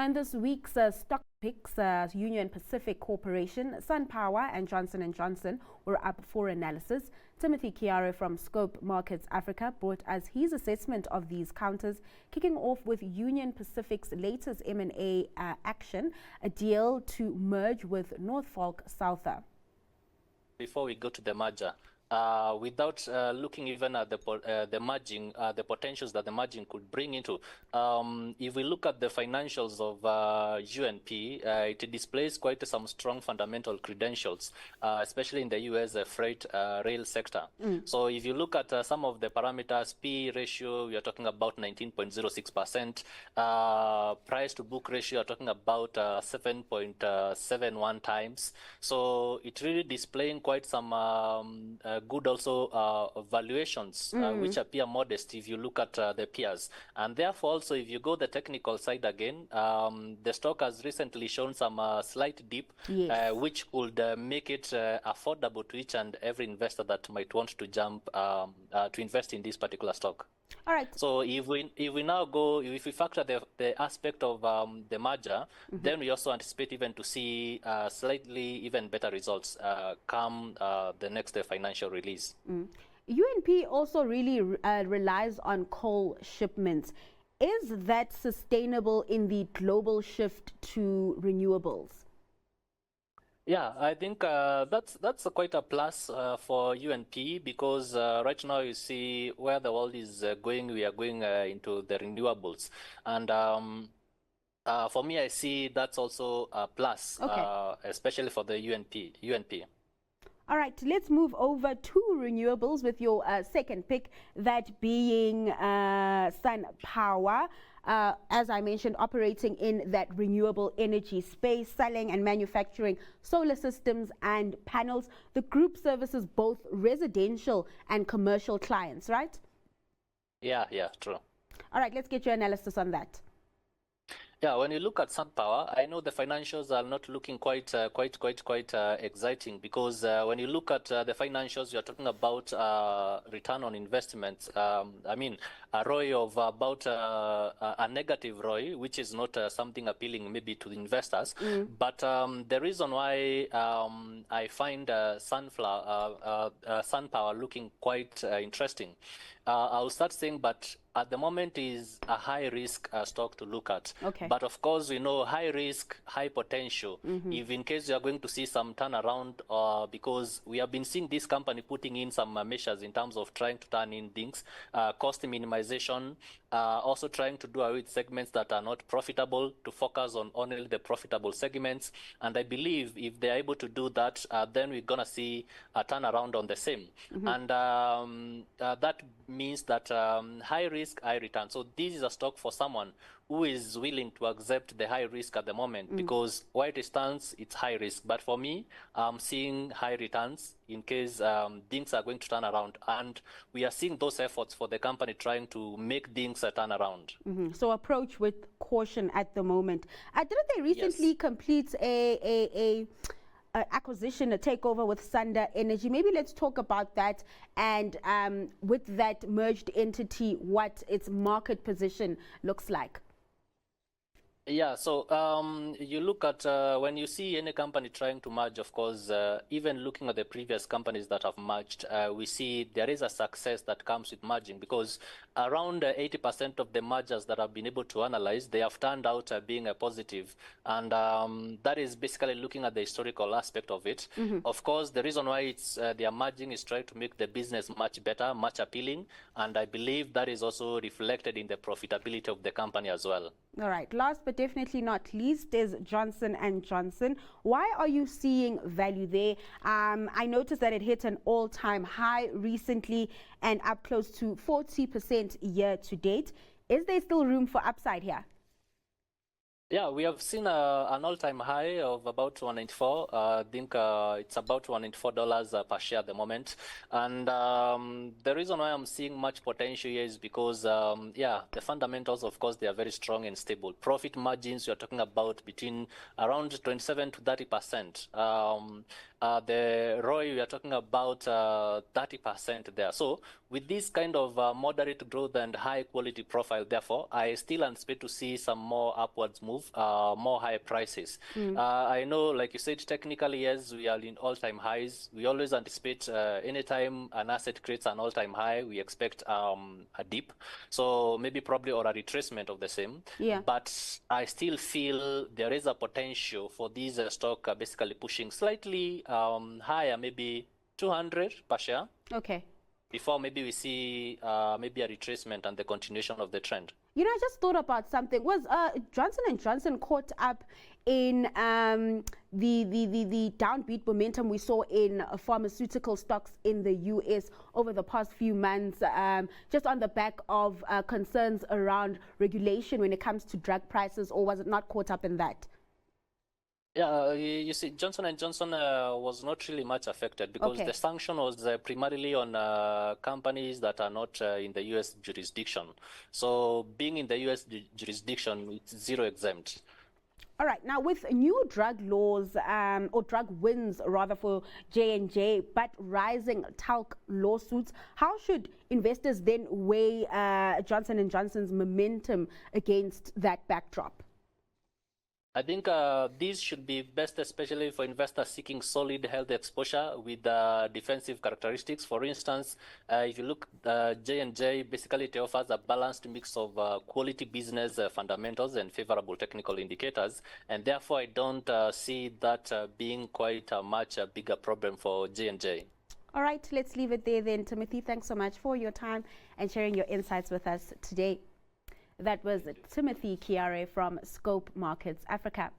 Now, in this week's stock picks, Union Pacific Corporation, Sunpower, and Johnson & Johnson were up for analysis. Timothy Kiarie from Scope Markets Africa brought us his assessment of these counters, kicking off with Union Pacific's latest M&A action, a deal to merge with Norfolk Southern. Before we go to the merger, without looking even at the merging, the potentials that the merging could bring into. If we look at the financials of UNP, it displays quite some strong fundamental credentials, especially in the US freight rail sector. So if you look at some of the parameters, P ratio, we are talking about 19.06%. Price to book ratio, we are talking about 7.71 times. So it really displaying quite some good also valuations which appear modest if you look at the peers, and therefore also if you go the technical side again, the stock has recently shown some slight dip, which would make it affordable to each and every investor that might want to jump to invest in this particular stock. All right. So if we now go, if we factor the aspect of the merger, then we also anticipate even to see slightly even better results come the next financial release. UNP also really relies on coal shipments. Is that sustainable in the global shift to renewables? Yeah, I think that's quite a plus for UNP, because right now you see where the world is going. We are going into the renewables, and for me, I see that's also a plus, especially for the UNP. All right, let's move over to renewables with your second pick, that being Sunpower. As I mentioned, operating in that renewable energy space, selling and manufacturing solar systems and panels. The group services both residential and commercial clients, right? Yeah, true. All right, let's get your analysis on that. Yeah, when you look at Sunpower, I know the financials are not looking quite exciting, because when you look at the financials, you're talking about return on investments. I mean, a ROI of about a negative ROI, which is not something appealing maybe to the investors. But the reason why I find Sunpower looking quite interesting, I'll start saying, but at the moment is a high risk stock to look at. But of course, we know high risk, high potential. If in case you are going to see some turnaround, because we have been seeing this company putting in some measures in terms of trying to turn in things, cost minimization, also trying to do away with segments that are not profitable to focus on only the profitable segments. And I believe if they're able to do that, then we're going to see a turnaround on the same. And that means that high risk, high return. So this is a stock for someone who is willing to accept the high risk at the moment, because where it stands, it's high risk. But for me, I'm seeing high returns in case things are going to turn around. And we are seeing those efforts for the company trying to make things turn around. So approach with caution at the moment. Didn't they recently complete a acquisition, a takeover with Sunder Energy? Maybe let's talk about that, and with that merged entity, what its market position looks like. Yeah, so you look at when you see any company trying to merge, of course, even looking at the previous companies that have merged, we see there is a success that comes with merging, because around 80% of the mergers that have been able to analyze, they have turned out being a positive. And that is basically looking at the historical aspect of it. Of course, the reason why it's they are merging is trying to make the business much better, much appealing. And I believe that is also reflected in the profitability of the company as well. All right, last but definitely not least is Johnson & Johnson. Why are you seeing value there? I noticed that it hit an all-time high recently and up close to 40% year to date. Is there still room for upside here? Yeah, we have seen an all-time high of about 194. I think it's about $194 per share at the moment. And the reason why I'm seeing much potential here is because, yeah, the fundamentals, of course, they are very strong and stable. Profit margins, you're talking about between around 27 to 30%. the ROI, we are talking about 30% there. So with this kind of moderate growth and high quality profile, therefore, I still anticipate to see some more upwards move, more high prices. I know, like you said, technically, yes, we are in all-time highs. We always anticipate anytime an asset creates an all-time high, we expect a dip. So maybe probably or a retracement of the same. Yeah. But I still feel there is a potential for these stock basically pushing slightly higher, maybe 200 per share. Okay. Before maybe we see maybe a retracement and the continuation of the trend. You know, I just thought about something. Was Johnson & Johnson caught up in the downbeat momentum we saw in pharmaceutical stocks in the US over the past few months, just on the back of concerns around regulation when it comes to drug prices, or was it not caught up in that? Yeah, you see, Johnson & Johnson was not really much affected because the sanction was primarily on companies that are not in the U.S. jurisdiction. So being in the U.S. jurisdiction, it's zero exempt. All right. Now, with new drug laws or drug wins, rather, for J&J, but rising talc lawsuits, how should investors then weigh Johnson & Johnson's momentum against that backdrop? I think these should be best, especially for investors seeking solid health exposure with defensive characteristics. For instance, if you look J&J, basically it offers a balanced mix of quality business fundamentals and favorable technical indicators, and therefore I don't see that being quite a much bigger problem for J&J. All right, let's leave it there then. Timothy, thanks so much for your time and sharing your insights with us today. That was Timothy Kiarie from Scope Markets Africa.